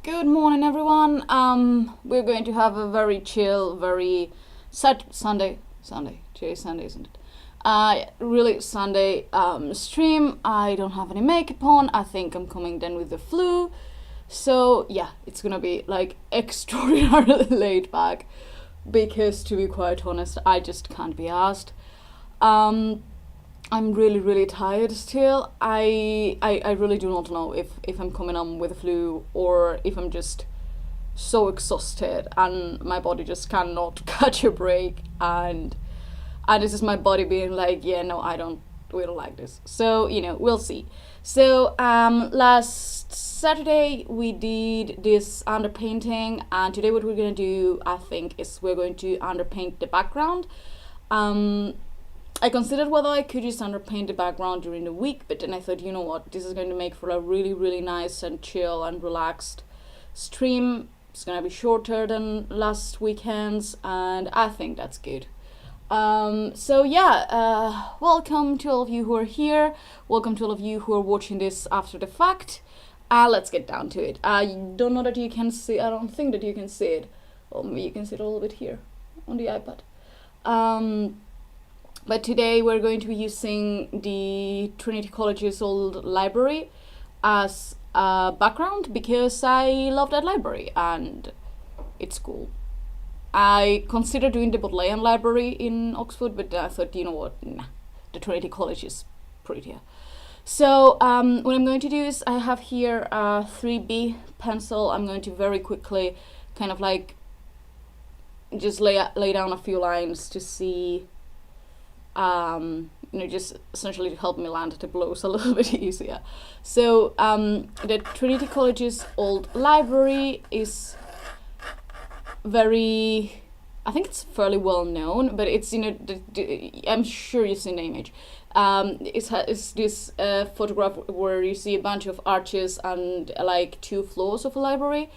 Good morning, everyone. We're going to have a very chill, very Sunday. Today's Sunday, isn't it? Really Sunday stream. I don't have any makeup on. I think I'm coming down with the flu. So yeah, it's gonna be like extraordinarily laid back because, to be quite honest, I just can't be asked. I'm really tired still. I really do not know if I'm coming on with a flu or if I'm just so exhausted and my body just cannot catch a break, and this is my body being like, yeah, no, we don't like this. So, we'll see. So last Saturday we did this underpainting, and today what we're gonna do, I think, is we're going to underpaint the background. I considered whether I could just underpaint the background during the week, but then I thought, you know what, this is going to make for a really nice and chill and relaxed stream. It's going to be shorter than last weekend's, and I think that's good. So yeah, welcome to all of you who are here. Welcome to all of you who are watching this after the fact. Let's get down to it. I don't know that you can see, I don't think that you can see it. Well, maybe you can see it a little bit here on the iPad. But today we're going to be using the Trinity College's old library as a background because I love that library and it's cool. I considered doing the BELTANE library in Oxford, but I thought, you know what, nah, the Trinity College is prettier. So what I'm going to do is I have here a 3B pencil. I'm going to very quickly kind of like just lay down a few lines to see just essentially to help me land the blows a little bit easier. So the Trinity College's old library is very, I think it's fairly well known, but it's, I'm sure you've seen the image. It's this photograph where you see a bunch of arches and like 2 floors of a library.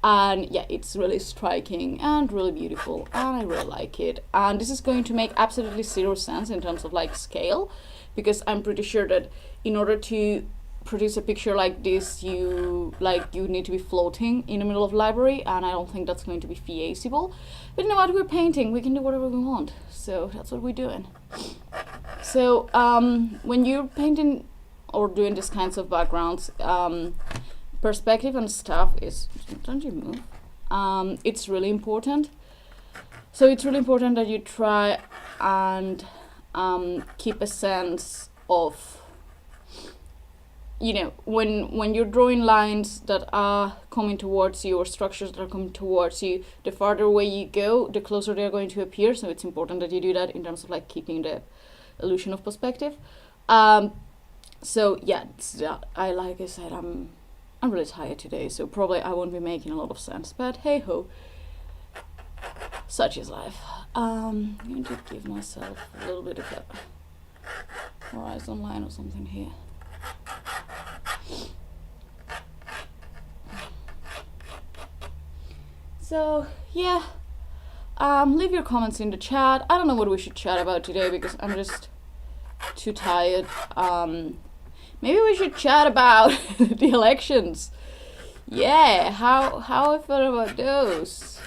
And yeah, it's really striking and really beautiful, and I really like it. And this is going to make absolutely zero sense in terms of like scale, because I'm pretty sure that in order to produce a picture like this, you need to be floating in the middle of the library, and I don't think that's going to be feasible. But you know what, we're painting, we can do whatever we want, so that's what we're doing. So when you're painting or doing these kinds of backgrounds, perspective and stuff is, don't you move, it's really important. So it's really important that you try and keep a sense of, when you're drawing lines that are coming towards you or structures that are coming towards you, the farther away you go, the closer they're going to appear. So it's important that you do that in terms of like keeping the illusion of perspective. So yeah, like I said, I'm really tired today, so probably I won't be making a lot of sense, but hey ho, such is life. I'm going to give myself a little bit of a horizon line or something here. So yeah, leave your comments in the chat. I don't know what we should chat about today because I'm just too tired. Maybe we should chat about the elections. Yeah, how I felt about those.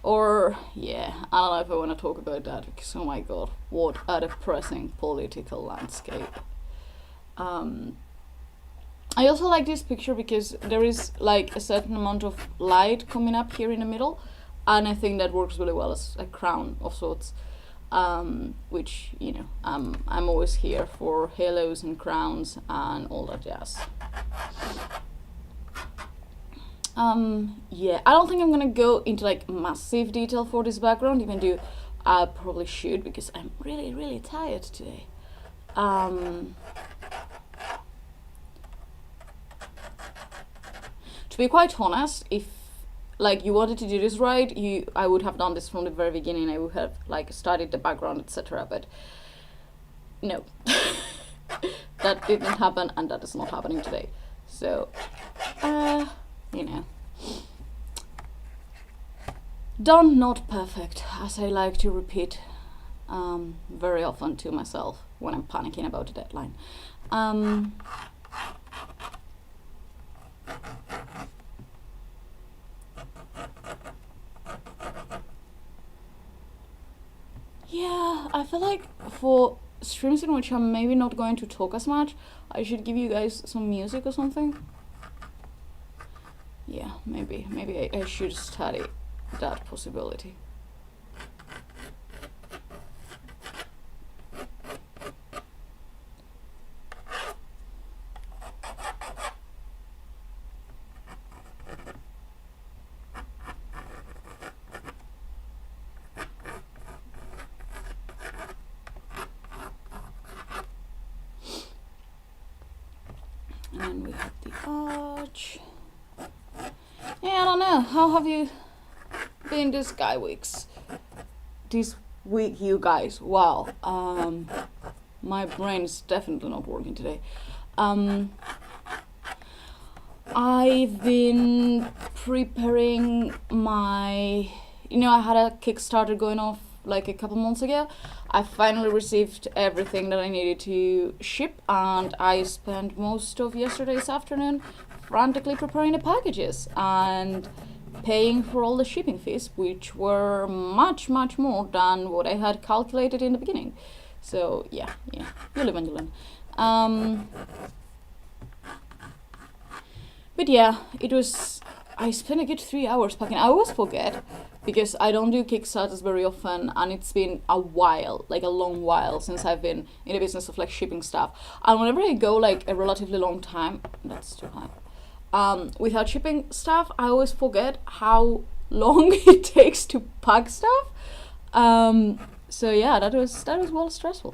Or, yeah, I don't know if I want to talk about that because, oh my god, what a depressing political landscape. I also like this picture because there is like a certain amount of light coming up here in the middle, and I think that works really well as a crown of sorts. Which, I'm always here for halos and crowns and all that jazz. Yeah, I don't think I'm gonna go into like massive detail for this background, even though I probably should because I'm really tired today. To be quite honest, if like you wanted to do this right, I would have done this from the very beginning. I would have like studied the background, etc. But no, that didn't happen, and that is not happening today. So, done, not perfect, as I like to repeat very often to myself when I'm panicking about a deadline. I feel like for streams in which I'm maybe not going to talk as much, I should give you guys some music or something. Yeah, maybe I should study that possibility. And then we have the arch. Yeah, I don't know. How have you been this weeks? This week, you guys. Wow. My brain is definitely not working today. I've been preparing my. I had a Kickstarter going off like a couple months ago. I finally received everything that I needed to ship, and I spent most of yesterday's afternoon frantically preparing the packages and paying for all the shipping fees, which were much more than what I had calculated in the beginning. So yeah, you live and you learn. But yeah, I spent a good 3 hours packing. I always forget because I don't do Kickstarters very often, and it's been a while, like a long while, since I've been in the business of like shipping stuff. And whenever I go like a relatively long time, that's too high, without shipping stuff, I always forget how long it takes to pack stuff. So yeah, that was well stressful.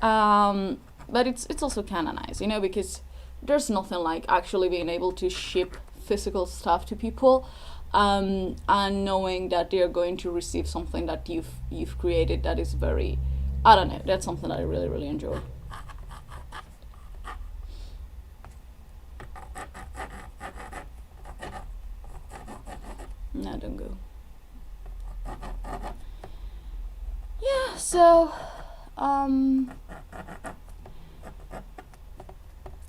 But it's also kind of nice, because there's nothing like actually being able to ship physical stuff to people, and knowing that they're going to receive something that you've created. That is very, I don't know, that's something that I really enjoy. No, don't go. Yeah, so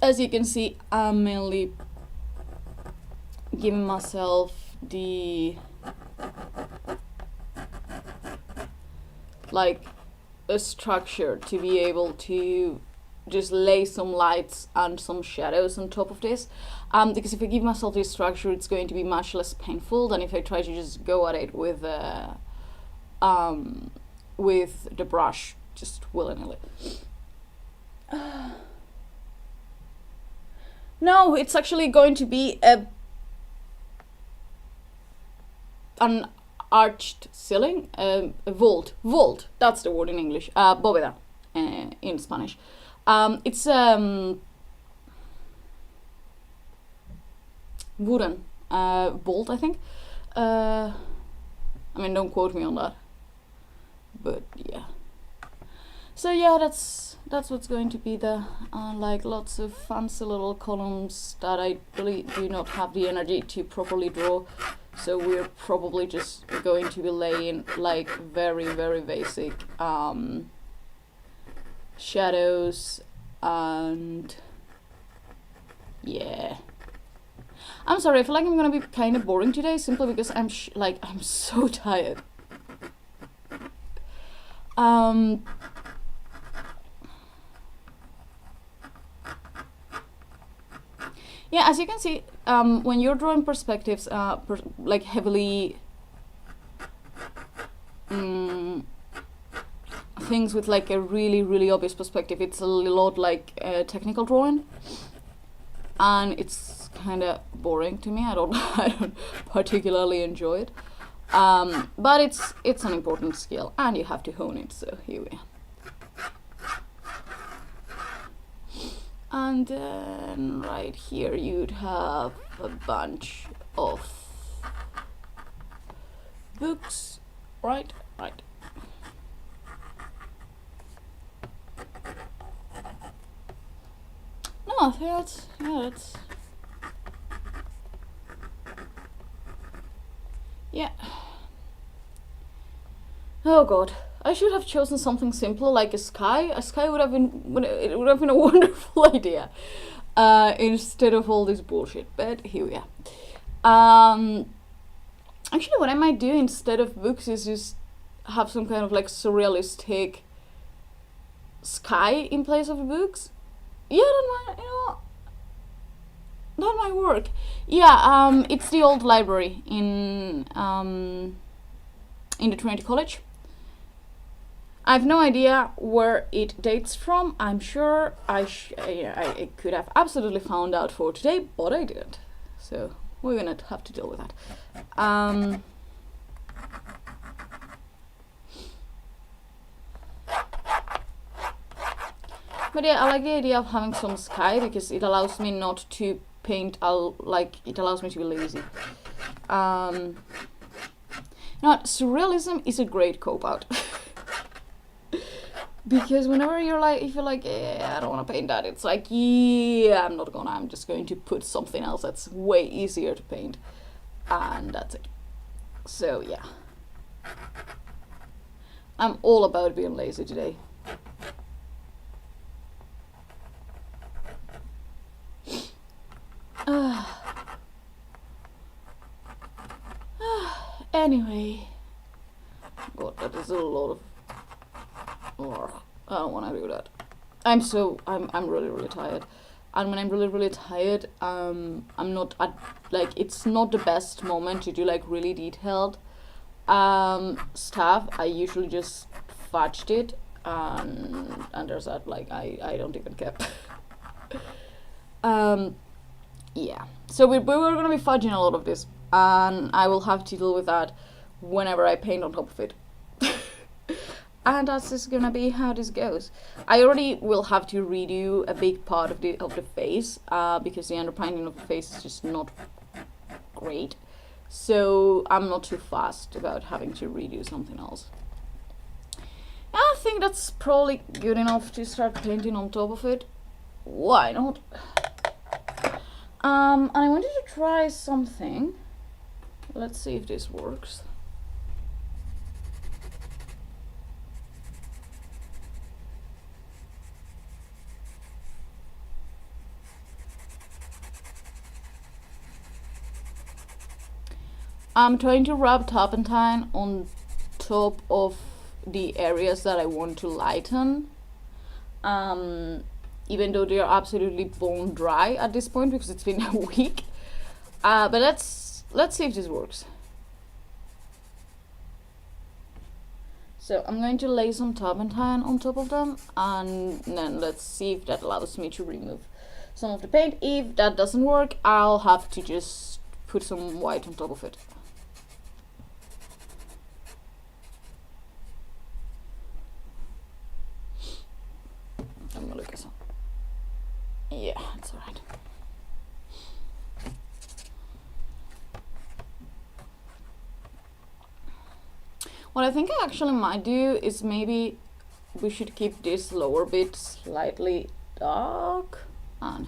as you can see, I'm mainly giving myself the like a structure to be able to just lay some lights and some shadows on top of this, because if I give myself this structure, it's going to be much less painful than if I try to just go at it with the brush just willy-nilly. No, it's actually going to be an arched ceiling, a vault, that's the word in English, bóveda in Spanish. It's wooden vault, I think. I mean, don't quote me on that, but yeah. So yeah, that's what's going to be the like lots of fancy little columns that I really do not have the energy to properly draw. So we're probably just going to be laying like very basic shadows, and yeah. I'm sorry, I feel like I'm gonna be kind of boring today simply because I'm so tired. Yeah, as you can see, when you're drawing perspectives, like heavily things with like a really obvious perspective, it's a lot like technical drawing, and it's kind of boring to me. I don't particularly enjoy it, but it's an important skill, and you have to hone it. So here we are. And then right here you'd have a bunch of books, right? No, I think that's yeah. Oh god. I should have chosen something simpler like a sky. A sky would have been a wonderful idea, instead of all this bullshit. But here we are. Actually, what I might do instead of books is just have some kind of like surrealistic sky in place of the books, yeah, that might, that might work. Yeah, it's the old library in the Trinity College. I have no idea where it dates from. I'm sure I could have absolutely found out for today, but I didn't. So we're gonna have to deal with that. But yeah, I like the idea of having some sky because it allows me not to paint. It allows me to be lazy. Surrealism is a great cope out. Because whenever you're like, if you're like, yeah, I don't want to paint that, it's like, yeah, I'm just going to put something else that's way easier to paint. And that's it. So yeah. I'm all about being lazy today. Anyway. God, that is a lot of... I don't want to do that. I'm really, really tired. And when I'm really, really tired, I'm not it's not the best moment to do like really detailed stuff. I usually just fudged it, and there's that, like, I don't even care. Yeah. So we were gonna be fudging a lot of this, and I will have to deal with that whenever I paint on top of it. And that's just gonna be how this goes. I already will have to redo a big part of the face, because the underpainting of the face is just not great. So I'm not too fast about having to redo something else. I think that's probably good enough to start painting on top of it. Why not? And I wanted to try something. Let's see if this works. I'm trying to rub turpentine on top of the areas that I want to lighten, even though they are absolutely bone dry at this point because it's been a week. But let's see if this works. So I'm going to lay some turpentine on top of them, and then let's see if that allows me to remove some of the paint. If that doesn't work, I'll have to just put some white on top of it. I'm gonna look at some. Yeah, it's alright. What I think I actually might do is maybe we should keep this lower bit slightly dark, and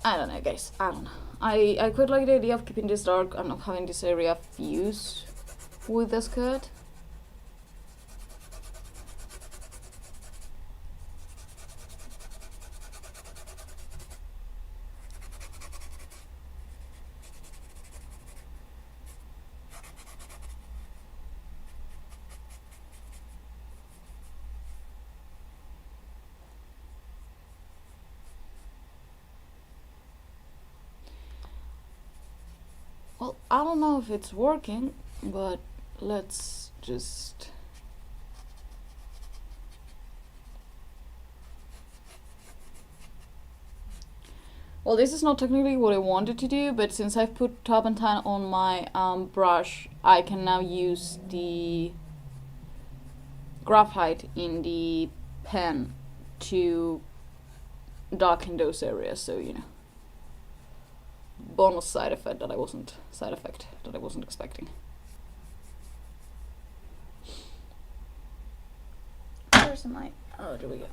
I don't know, guys. I don't know. I quite like the idea of keeping this dark and of having this area fuse with the skirt. Well, I don't know if it's working, but let's just... Well, this is not technically what I wanted to do, but since I've put turpentine on my brush, I can now use the graphite in the pen to darken those areas, so you know. Bonus side effect that I wasn't expecting. Where's my... Oh, there we go.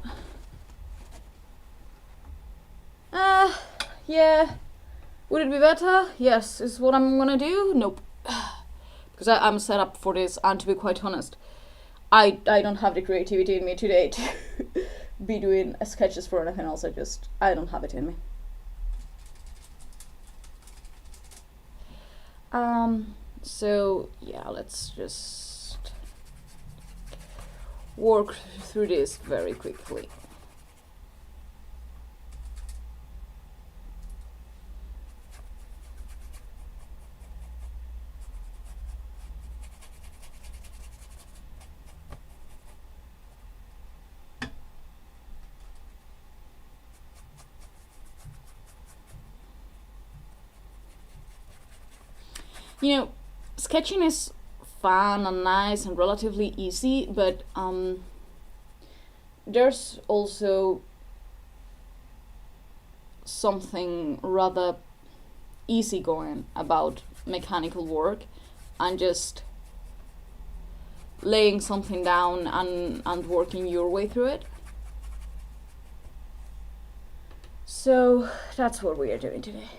Yeah. Would it be better? Yes. Is what I'm gonna do? Nope. Because I'm set up for this, and to be quite honest, I don't have the creativity in me today to be doing sketches for anything else. I don't have it in me. So yeah, let's just work through this very quickly. You know, sketching is fun and nice and relatively easy, but there's also something rather easygoing about mechanical work and just laying something down and working your way through it. So that's what we are doing today.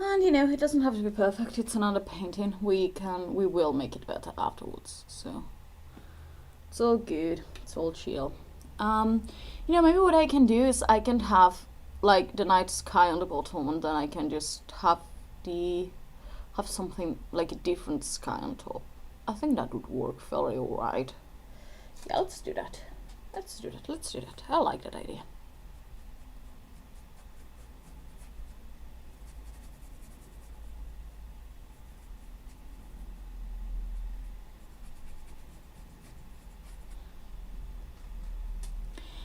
And you know, it doesn't have to be perfect. It's an underpainting. We will make it better afterwards. So it's all good. It's all chill. You know, maybe what I can do is I can have like the night sky on the bottom, and then I can just have something like a different sky on top. I think that would work fairly alright. Yeah, let's do that. Let's do that. Let's do that. I like that idea.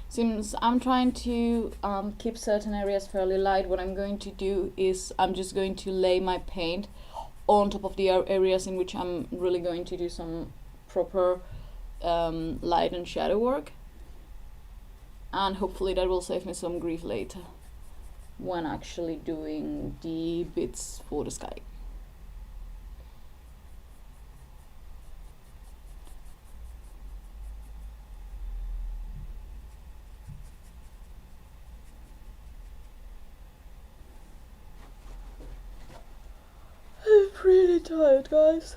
Since I'm trying to keep certain areas fairly light, what I'm going to do is I'm just going to lay my paint on top of the areas in which I'm really going to do some proper light and shadow work. And hopefully that will save me some grief later when actually doing the bits for the sky. I'm really tired, guys.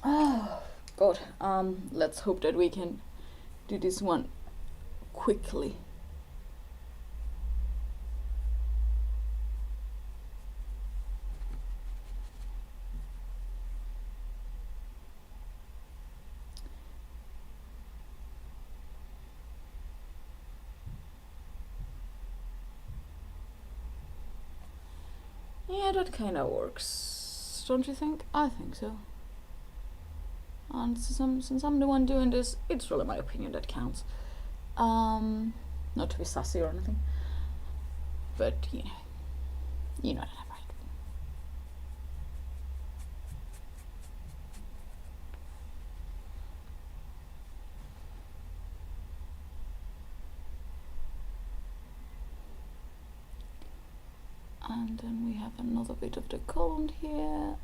Oh god. Let's hope that we can do this one quickly. Yeah, that kind of works, don't you think? I think so. And since I'm the one doing this, it's really my opinion that counts. Not to be sassy or anything, but you know that I'm right. And then we have another bit of the column here.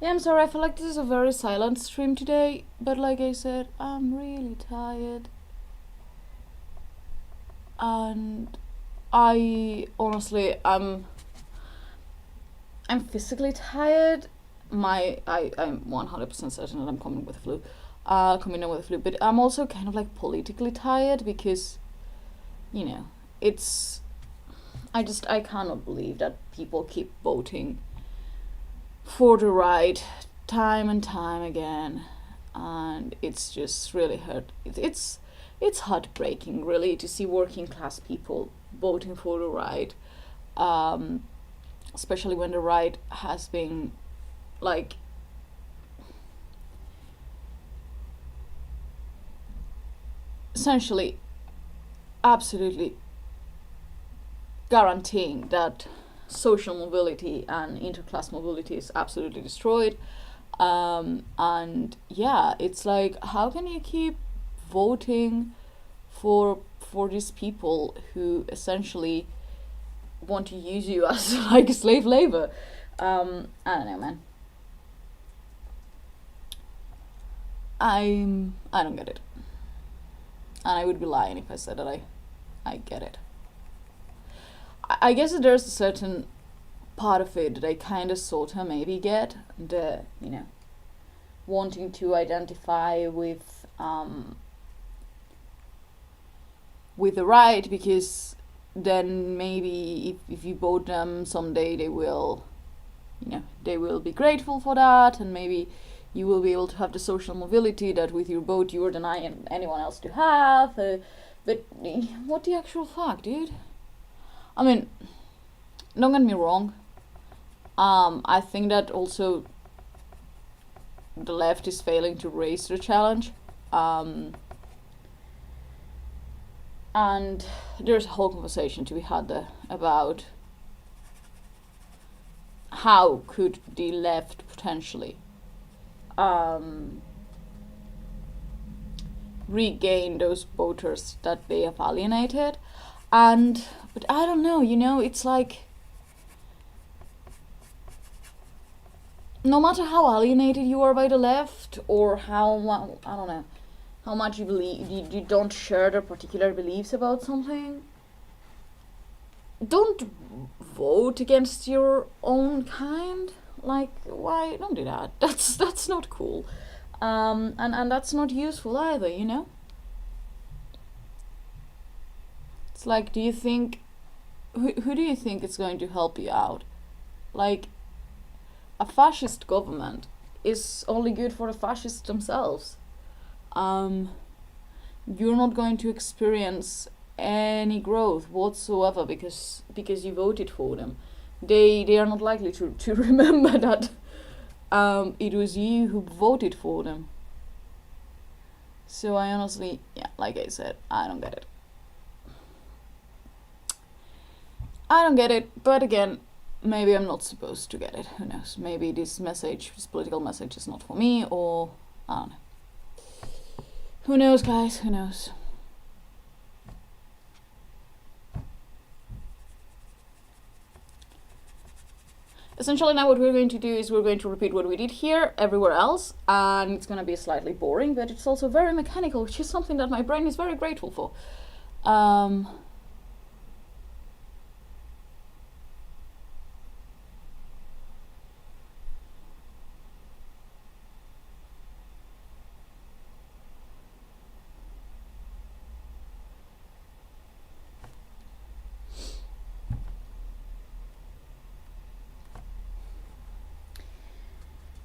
Yeah, I'm sorry, I feel like this is a very silent stream today, but like I said, I'm really tired. And I honestly, I'm physically tired. I'm 100% certain that I'm coming with the flu. Coming down with the flu, but I'm also kind of like politically tired because, you know, it's, I cannot believe that people keep voting for the right time and time again, and it's just really hurt. It's heartbreaking, really, to see working class people voting for the right, especially when the right has been like essentially absolutely guaranteeing that social mobility and interclass mobility is absolutely destroyed. And yeah, it's like, how can you keep voting for these people who essentially want to use you as like slave labor? I don't know, man. I don't get it, and I would be lying if I said that I get it. I guess that there's a certain part of it that I kind of sort of maybe get, the wanting to identify with the right, because then maybe if you vote them someday, they will be grateful for that, and maybe you will be able to have the social mobility that with your vote you are denying anyone else to have. But what the actual fuck, dude? I mean, don't get me wrong. I think that also the left is failing to raise the challenge. And there's a whole conversation to be had there about how could the left potentially regain those voters that they have alienated. But I don't know, it's like, no matter how alienated you are by the left, or how, I don't know, how much you believe, you don't share their particular beliefs about something, don't vote against your own kind. Like, why? Don't do that. That's not cool. And that's not useful either, It's like, do you think, who do you think is going to help you out? Like, a fascist government is only good for the fascists themselves. You're not going to experience any growth whatsoever because you voted for them. They are not likely to remember that it was you who voted for them. So I honestly, like I said, I don't get it. But again, maybe I'm not supposed to get it. Who knows? Maybe this political message is not for me, or I don't know. Who knows, guys? Who knows? Essentially, now what we're going to do is we're going to repeat what we did here everywhere else, and it's going to be slightly boring, but it's also very mechanical, which is something that my brain is very grateful for.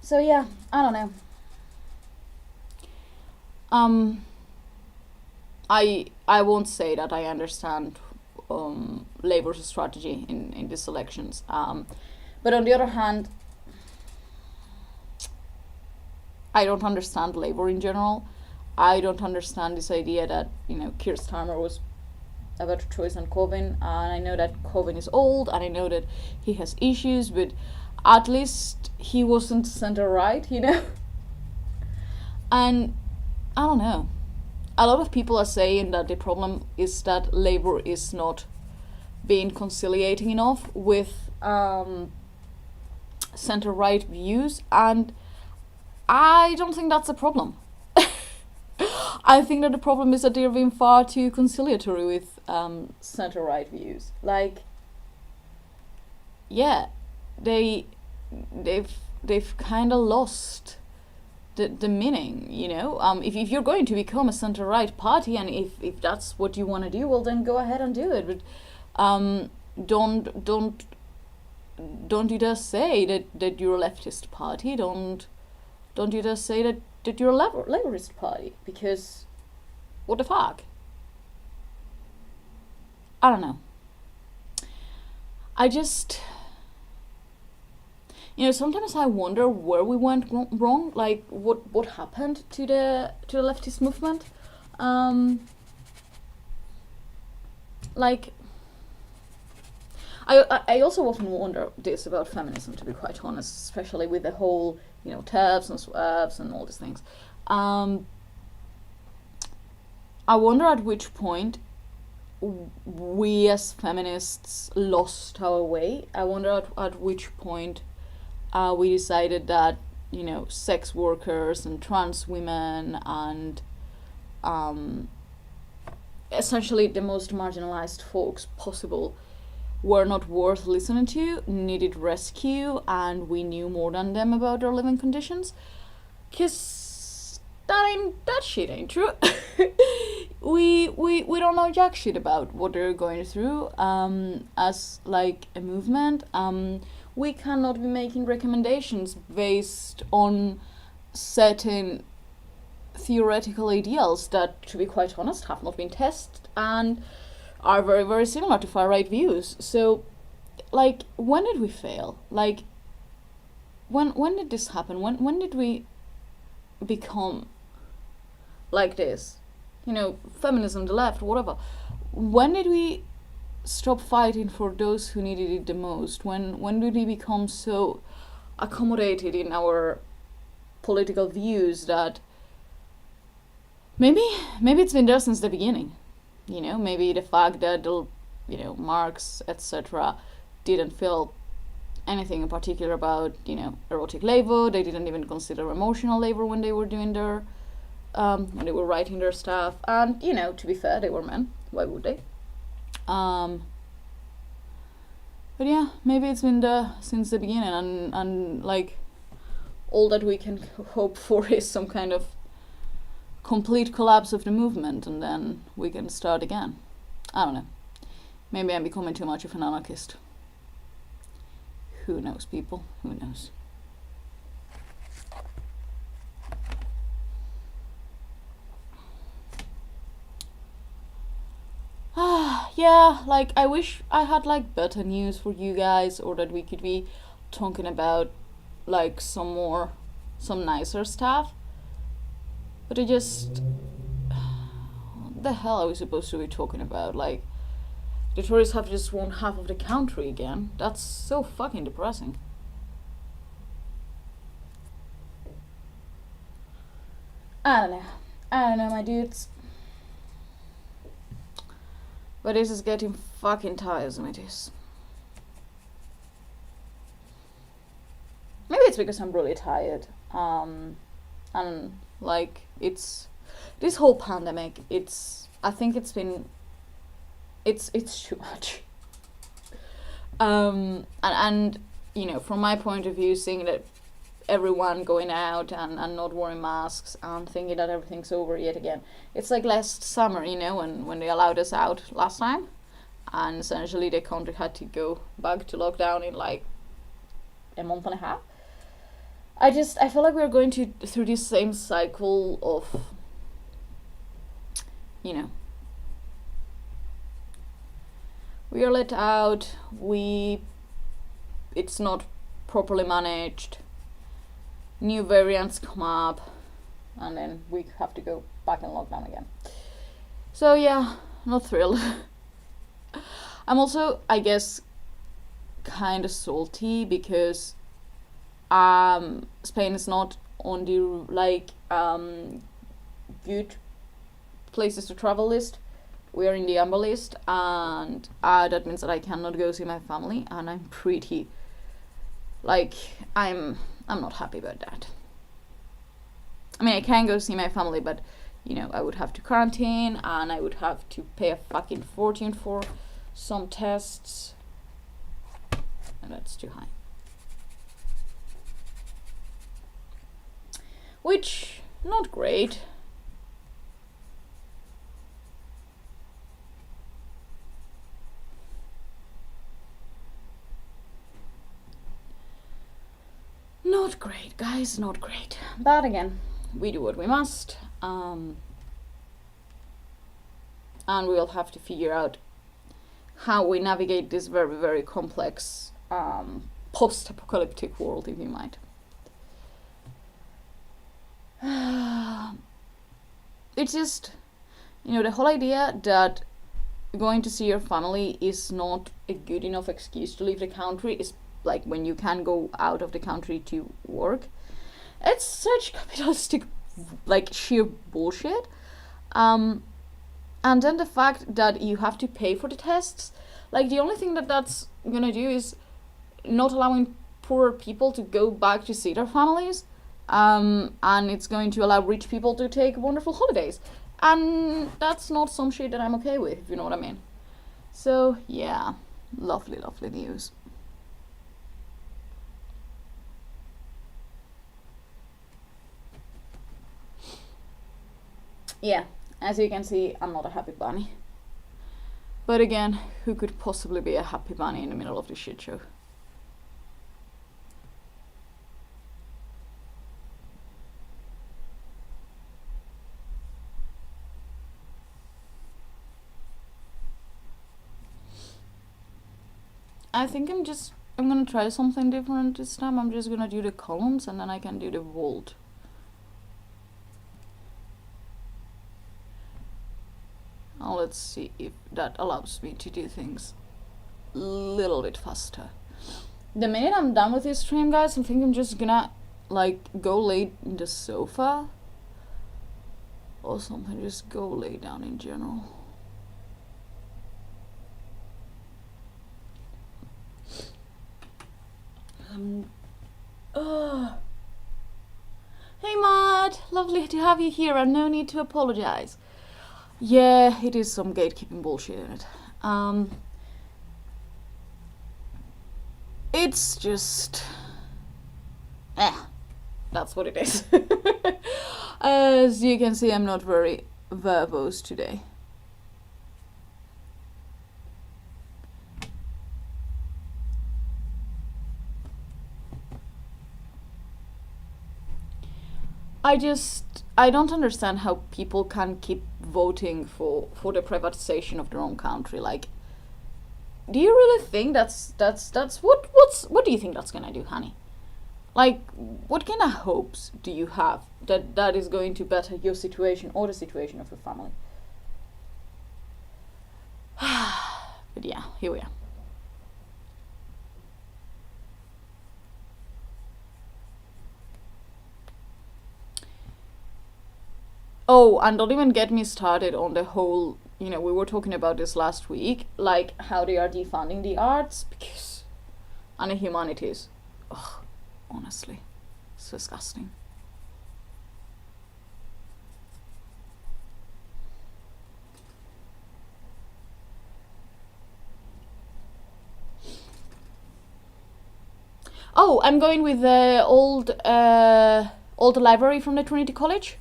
So yeah, I don't know. I won't say that I understand Labour's strategy in these elections. But on the other hand, I don't understand Labour in general. I don't understand this idea that Keir Starmer was a better choice than Corbyn, and I know that Corbyn is old, and I know that he has issues, but at least he wasn't centre-right, And I don't know. A lot of people are saying that the problem is that Labour is not being conciliating enough with centre-right views, and I don't think that's a problem. I think that the problem is that they're being far too conciliatory with centre-right views. Like, yeah, they've kind of lost the meaning, If you're going to become a centre-right party, and if that's what you want to do, well, then go ahead and do it. But don't you dare say that you're a leftist party. Don't you dare say that you're a Labourist party, because what the fuck? I don't know. I just, sometimes I wonder where we went wrong, like what happened to the leftist movement. Like, I also often wonder this about feminism, to be quite honest, especially with the whole, TERFs and SWERFs and all these things. Um, I wonder at which point we as feminists lost our way. I wonder at which point we decided that, sex workers and trans women and um, essentially the most marginalized folks possible were not worth listening to, needed rescue, and we knew more than them about their living conditions. Cause that shit ain't true. we don't know jack shit about what they're going through. As like a movement, we cannot be making recommendations based on certain theoretical ideals that, to be quite honest, have not been tested and are very, very similar to far right views. So, like, when did we fail? Like, when did this happen? When did we become like this? Feminism, the left, whatever. When did we stop fighting for those who needed it the most? When did we become so accommodated in our political views that maybe it's been there since the beginning? Maybe the fact that Marx, etc., didn't feel anything in particular about erotic labor. They didn't even consider emotional labor when they were doing their when they were writing their stuff. And to be fair, they were men. Why would they? But yeah, maybe it's been there since the beginning, and like all that we can hope for is some kind of complete collapse of the movement, and then we can start again. I don't know. Maybe I'm becoming too much of an anarchist. Who knows, people? Who knows? Yeah, like I wish I had like better news for you guys, or that we could be talking about like some nicer stuff. But I just, what the hell are we supposed to be talking about? Like, the Tories have just won half of the country again. That's so fucking depressing. I don't know, my dudes. But this is getting fucking tiresome, it is. Maybe it's because I'm really tired. And like it's this whole pandemic, I think it's been it's too much. And from my point of view, seeing that everyone going out and not wearing masks and thinking that everything's over yet again. It's like last summer, when they allowed us out last time, and essentially the country had to go back to lockdown in like a month and a half. I feel like we're going through this same cycle of, we are let out, it's not properly managed, new variants come up, and then we have to go back in lockdown again. So yeah, not thrilled. I'm also, I guess, kind of salty because Spain is not on the good places to travel list. We are in the amber list, and that means that I cannot go see my family, and I'm pretty, I'm not happy about that. I mean, I can go see my family, but I would have to quarantine, and I would have to pay a fucking fortune for some tests, and that's too high. Which, not great. Not great, guys, not great. But again, we do what we must. And we'll have to figure out how we navigate this very, very complex post-apocalyptic world, if you might. It's just, the whole idea that going to see your family is not a good enough excuse to leave the country, is like when you can go out of the country to work. It's such capitalistic, like, sheer bullshit. Um, and then the fact that you have to pay for the tests, like, the only thing that that's gonna do is not allowing poor people to go back to see their families, and it's going to allow rich people to take wonderful holidays. And that's not some shit that I'm okay with, if you know what I mean. So, yeah, lovely, lovely news. Yeah, as you can see, I'm not a happy bunny. But again, who could possibly be a happy bunny in the middle of this shit show? I think I'm gonna try something different this time. I'm just gonna do the columns and then I can do the vault. Now let's see if that allows me to do things a little bit faster. The minute I'm done with this stream, guys, I think I'm just gonna like go lay in the sofa or something. Just go lay down in general. Hey Matt, lovely to have you here and no need to apologize. Yeah, it is some gatekeeping bullshit in it. It's just... that's what it is. As you can see, I'm not very verbose today. I don't understand how people can keep voting for the privatization of their own country. Like, do you really think that's what do you think that's gonna do, honey? Like, what kind of hopes do you have that is going to better your situation or the situation of your family? But yeah, here we are. Oh, and don't even get me started on the whole, we were talking about this last week, like how they are defunding the arts because, and the humanities. Ugh, honestly, it's disgusting. Oh, I'm going with the old library from the Trinity College.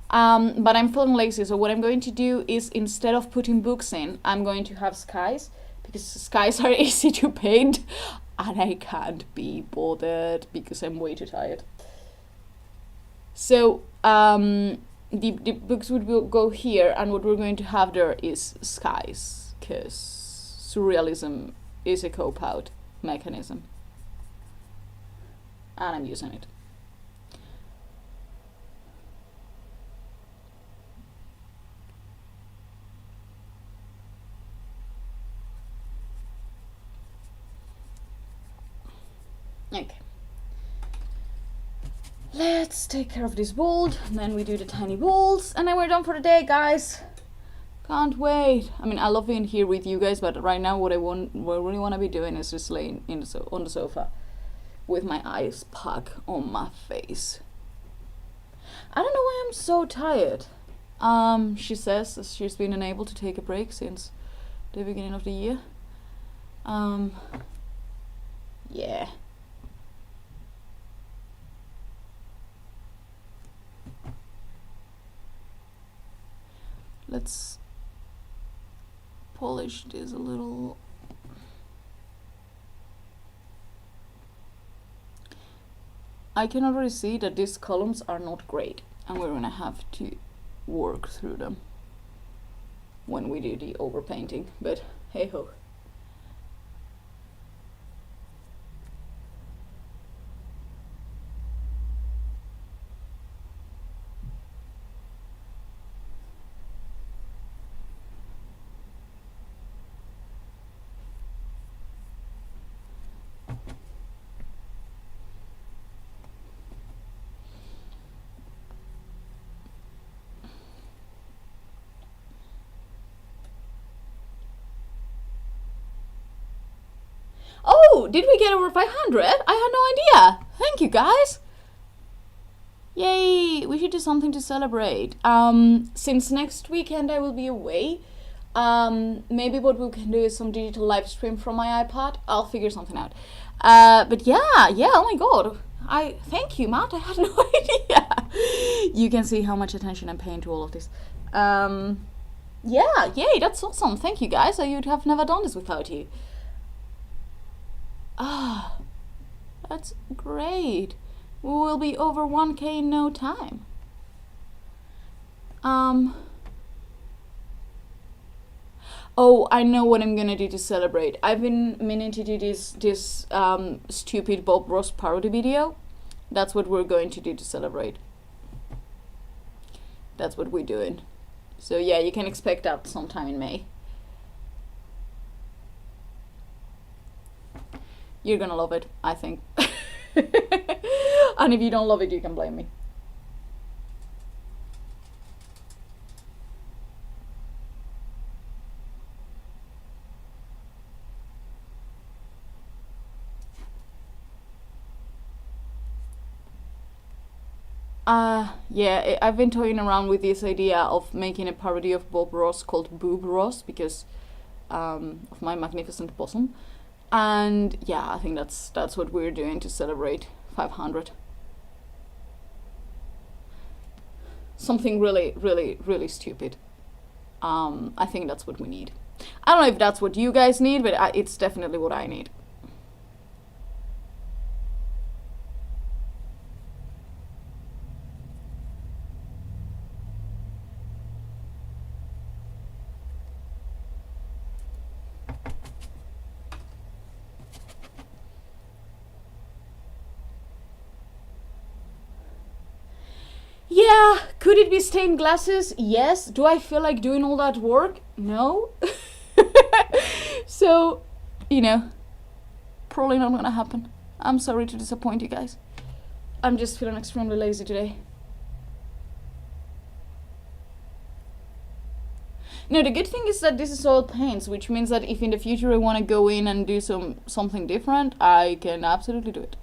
But I'm feeling lazy, so what I'm going to do is, instead of putting books in, I'm going to have skies, because skies are easy to paint, and I can't be bothered because I'm way too tired. So, the books would go here, and what we're going to have there is skies, because surrealism is a cope-out mechanism, and I'm using it. Okay. Let's take care of this bold, and then we do the tiny balls, and then we're done for the day, guys. Can't wait. I mean, I love being here with you guys, but right now what I really want to be doing is just laying on the sofa with my ice pack on my face. I don't know why I'm so tired. She says she's been unable to take a break since the beginning of the year. Yeah. Let's polish this a little. I can already see that these columns are not great, and we're gonna have to work through them when we do the overpainting, but hey ho. Oh, did we get over 500? I had no idea. Thank you, guys. Yay, we should do something to celebrate. Since next weekend I will be away, maybe what we can do is some digital live stream from my iPad. I'll figure something out. But yeah, oh my god. Thank you, Matt. I had no idea. You can see how much attention I'm paying to all of this. Yeah, yay, that's awesome. Thank you, guys. I would have never done this without you. Ah, that's great. We'll be over 1K in no time. Oh, I know what I'm gonna do to celebrate. I've been meaning to do this stupid Bob Ross parody video. That's what we're going to do to celebrate. That's what we're doing. So yeah, you can expect that sometime in May. You're gonna love it, I think. And if you don't love it, you can blame me. Yeah, I've been toying around with this idea of making a parody of Bob Ross called Boob Ross because of my magnificent bosom. And yeah, I think that's what we're doing to celebrate 500. Something really, really, really stupid. I think that's what we need. I don't know if that's what you guys need, but it's definitely what I need. Yeah, could it be stained glasses? Yes. Do I feel like doing all that work? No. So, probably not gonna happen. I'm sorry to disappoint you guys. I'm just feeling extremely lazy today. No, the good thing is that this is all paints, which means that if in the future I want to go in and do something different, I can absolutely do it.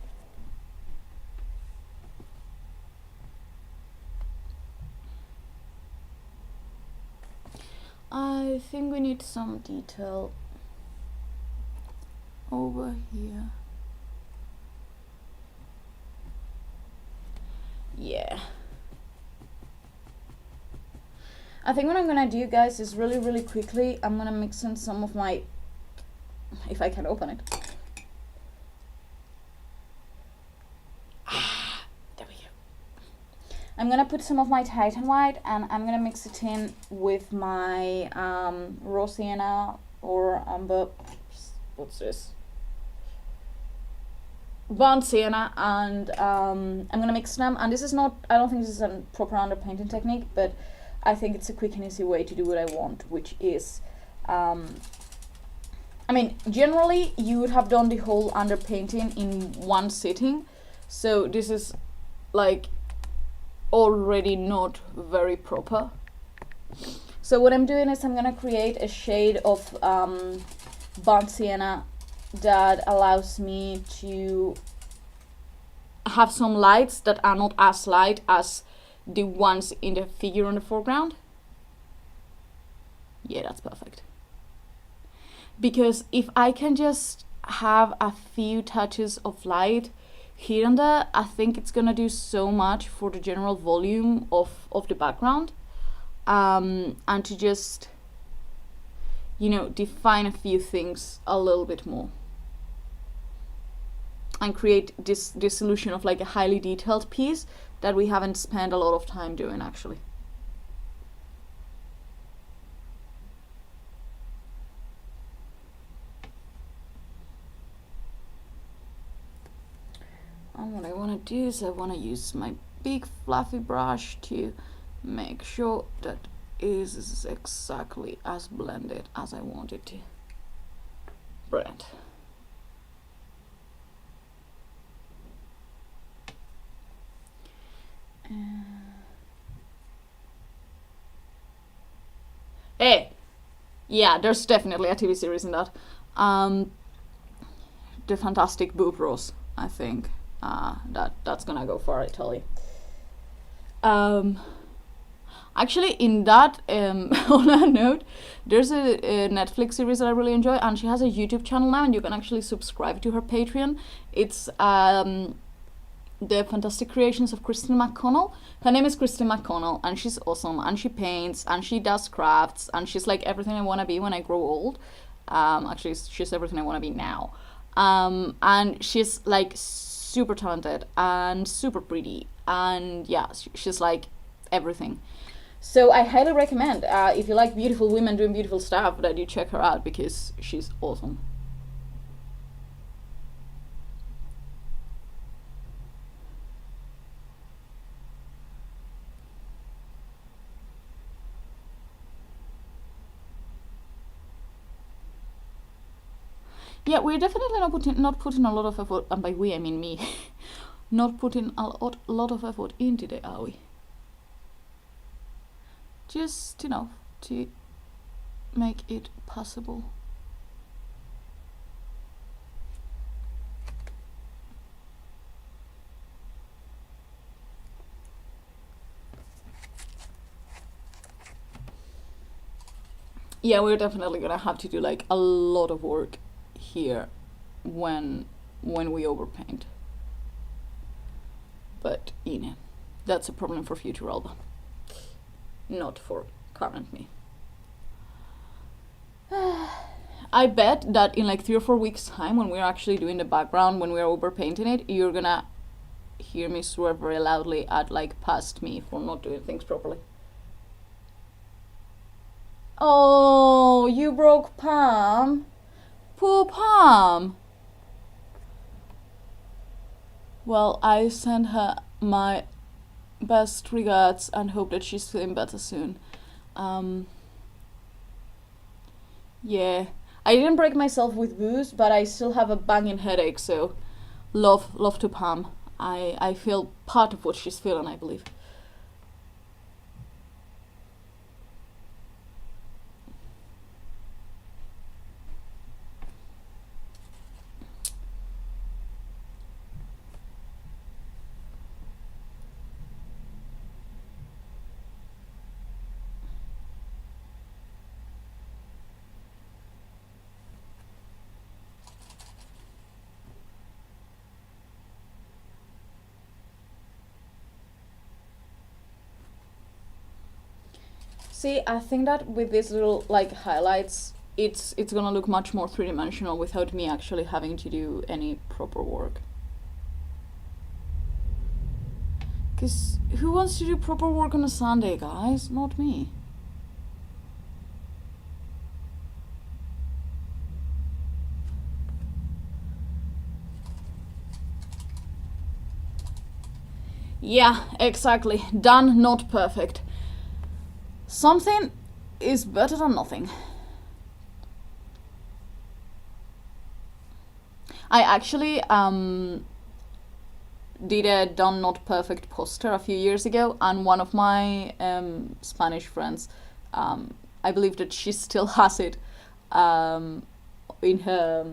I think we need some detail over here. Yeah. I think what I'm gonna do, guys, is really, really quickly, I'm gonna mix in some of my, if I can open it. There we go. I'm gonna put some of my Titan White and I'm gonna mix it in with my raw sienna or amber, what's this? Burnt sienna, and I'm gonna mix them. And this is not, I don't think this is a proper underpainting technique, but I think it's a quick and easy way to do what I want, which is, I mean, generally you would have done the whole underpainting in one sitting, so this is like already not very proper. So what I'm doing is I'm gonna create a shade of burnt sienna that allows me to have some lights that are not as light as the ones in the figure on the foreground. Yeah, that's perfect. Because if I can just have a few touches of light here and there, I think it's gonna do so much for the general volume of the background, and to just, define a few things a little bit more and create this illusion of like a highly detailed piece that we haven't spent a lot of time doing actually. And what I want to do is I want to use my big fluffy brush to make sure that is exactly as blended as I want it to. Brilliant. Hey, yeah, there's definitely a TV series in that. the fantastic boob rose, I think. That's gonna go for Italy. Actually, in that, on that note, there's a Netflix series that I really enjoy, and she has a YouTube channel now, and you can actually subscribe to her Patreon. It's the Fantastic Creations of Kristen McConnell. Her name is Kristen McConnell, and she's awesome, and she paints, and she does crafts, and she's like everything I want to be when I grow old. Actually, she's everything I want to be now. And she's like super talented and super pretty, and yeah, she's like everything. So I highly recommend, if you like beautiful women doing beautiful stuff, that you check her out, because she's awesome. Yeah, we're definitely not putting a lot of effort, and by we I mean me, not putting a lot of effort in today, are we? Just, you know, to make it possible. Yeah, we're definitely gonna have to do like a lot of work here when we overpaint. But you know, that's a problem for future Alba, not for current me. I bet that in like 3 or 4 weeks time, when we're actually doing the background, when we're overpainting it, you're gonna hear me swear very loudly at like past me for not doing things properly. Oh, you broke Pam. Poor Pam. Well, I send her my best regards and hope that she's feeling better soon. Yeah, I didn't break myself with booze, but I still have a banging headache, so love to Pam. I feel part of what she's feeling, I believe. See, I think that with these little like highlights, it's gonna look much more three-dimensional without me actually having to do any proper work. Cause who wants to do proper work on a Sunday, guys? Not me. Yeah, exactly. Done, not perfect. Something is better than nothing. I actually did a done not perfect poster a few years ago, and one of my Spanish friends, I believe that she still has it in her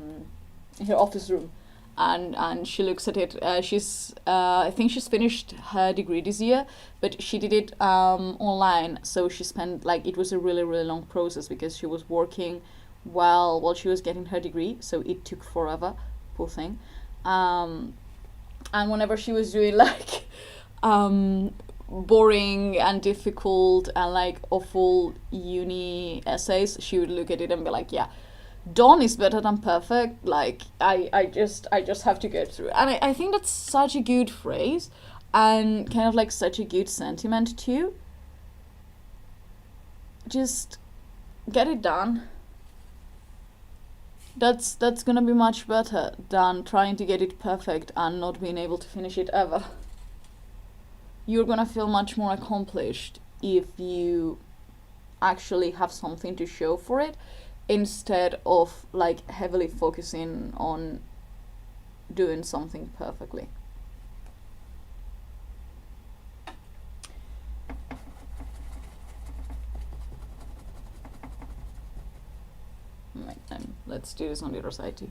office room, and she looks at it. She's I think she's finished her degree this year, but she did it online. So she spent like, it was a really long process because she was working while she was getting her degree. So it took forever, poor thing. And whenever she was doing like boring and difficult and like awful uni essays, she would look at it and be like, yeah, done is better than perfect. Like I just have to get through. And I think that's such a good phrase and kind of like such a good sentiment too. Just get it done. That's gonna be much better than trying to get it perfect and not being able to finish it ever. You're gonna feel much more accomplished if you actually have something to show for it, instead of like heavily focusing on doing something perfectly. Right, then let's do this on the other side too.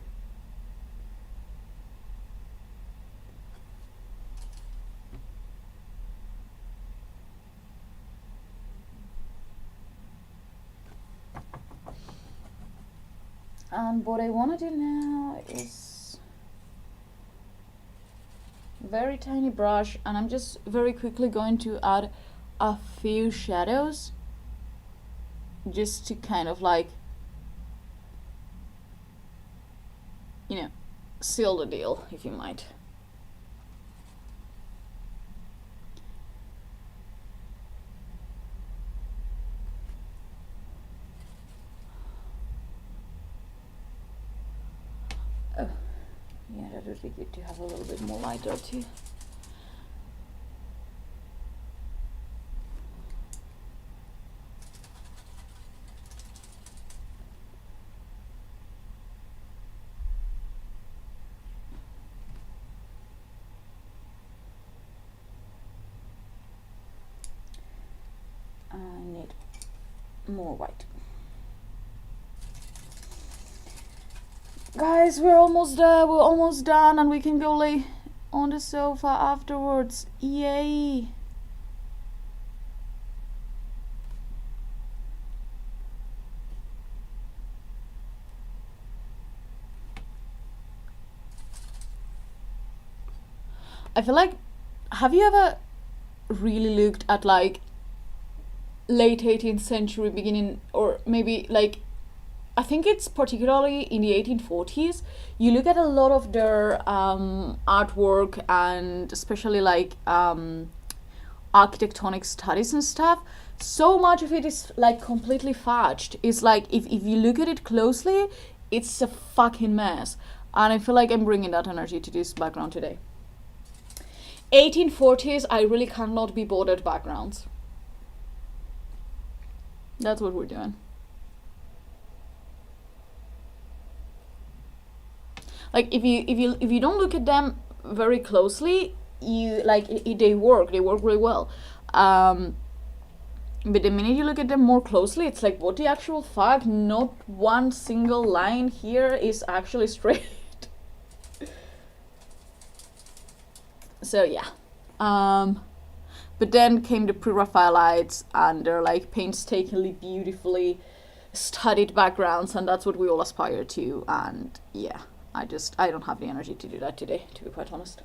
And what I want to do now is very tiny brush, and I'm just very quickly going to add a few shadows just to kind of like, you know, seal the deal, if you might. Oh, yeah, that would be good to have a little bit more light there too. I need more white. Guys, we're almost done, and we can go lay on the sofa afterwards. Yay! I feel like, have you ever really looked at like late 18th century, beginning, or maybe like, I think it's particularly in the 1840s, you look at a lot of their artwork, and especially like architectonic studies and stuff, so much of it is like completely fudged. It's like, if you look at it closely, it's a fucking mess. And I feel like I'm bringing that energy to this background today. 1840s, I really cannot be bothered backgrounds. That's what we're doing. Like, if you don't look at them very closely, you like they work really well. But the minute you look at them more closely, it's like, what the actual fuck? Not one single line here is actually straight. So yeah. But then came the pre-Raphaelites, and they're like painstakingly, beautifully studied backgrounds, and that's what we all aspire to. And yeah, I don't have the energy to do that today, to be quite honest.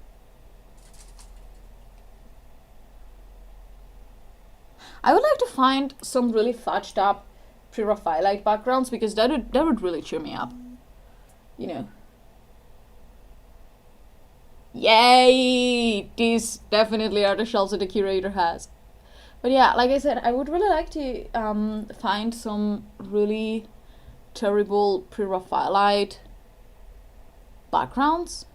I would like to find some really fudged up pre-Raphaelite backgrounds, because that would really cheer me up, you know. Yay! These definitely are the shelves that the curator has. But yeah, like I said, I would really like to find some really terrible pre-Raphaelite backgrounds.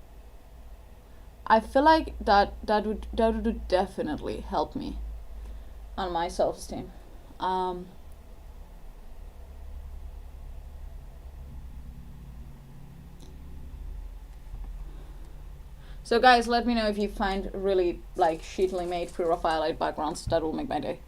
I feel like that would definitely help me on my self-esteem. So guys, let me know if you find really like shittily made pre-Raphaelite backgrounds. That will make my day.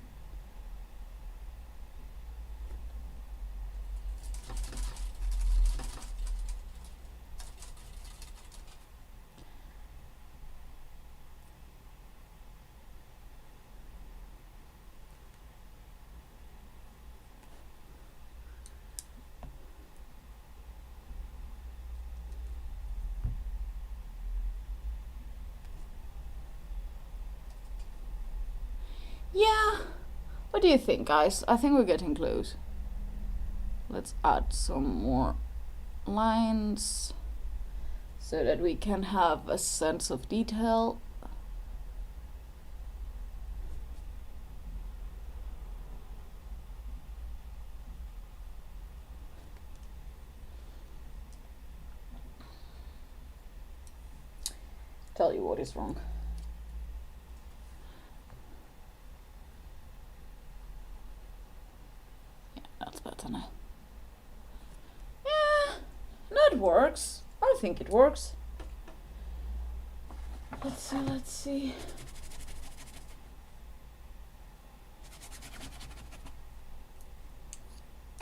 Yeah, what do you think, guys? I think we're getting close. Let's add some more lines so that we can have a sense of detail. Tell you what is wrong. That's better now. Yeah, that works. I think it works. Let's see.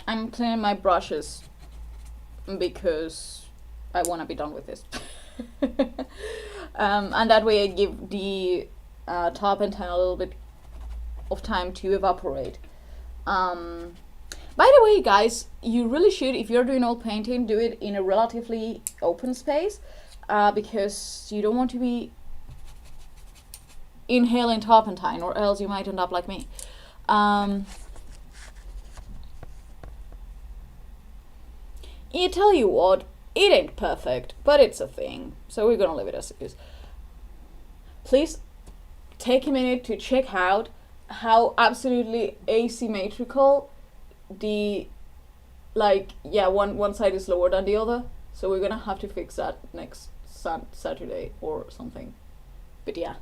I'm cleaning my brushes because I want to be done with this. And that way I give the top and tan a little bit of time to evaporate. By the way, guys, you really should, if you're doing oil painting, do it in a relatively open space, because you don't want to be inhaling turpentine, or else you might end up like me. You tell you what, it ain't perfect, but it's a thing, so we're gonna leave it as it is. Please take a minute to check out how absolutely asymmetrical the, like, yeah, one side is lower than the other, so we're gonna have to fix that next Saturday or something. But yeah,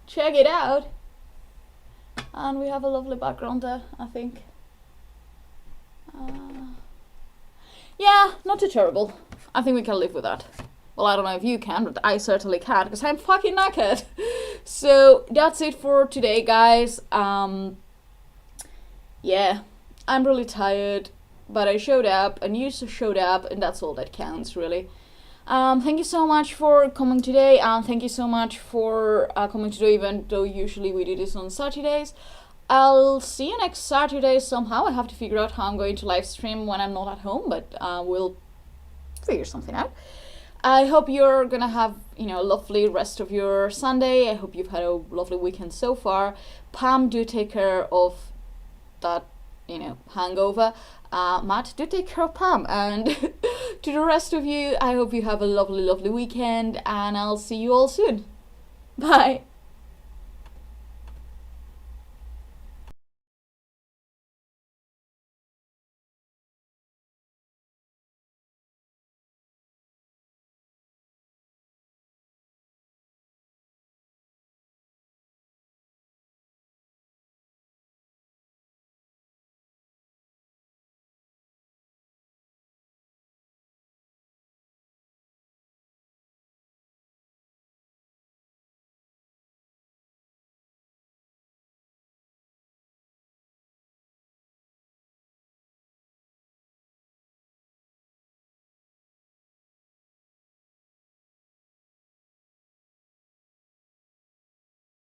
check it out. And we have a lovely background there, I think. Yeah, not too terrible. I think we can live with that. Well, I don't know if you can, but I certainly can, because I'm fucking knackered. So that's it for today, guys. Yeah, I'm really tired, but I showed up, and you showed up, and that's all that counts, really. Thank you so much for coming today, and thank you so much for coming today, even though usually we do this on Saturdays. I'll see you next Saturday somehow. I have to figure out how I'm going to live stream when I'm not at home, but we'll figure something out. I hope you're gonna have, a lovely rest of your Sunday. I hope you've had a lovely weekend so far. Pam, do take care of that, hangover. Matt, do take care of Pam. And to the rest of you, I hope you have a lovely, lovely weekend, and I'll see you all soon. Bye.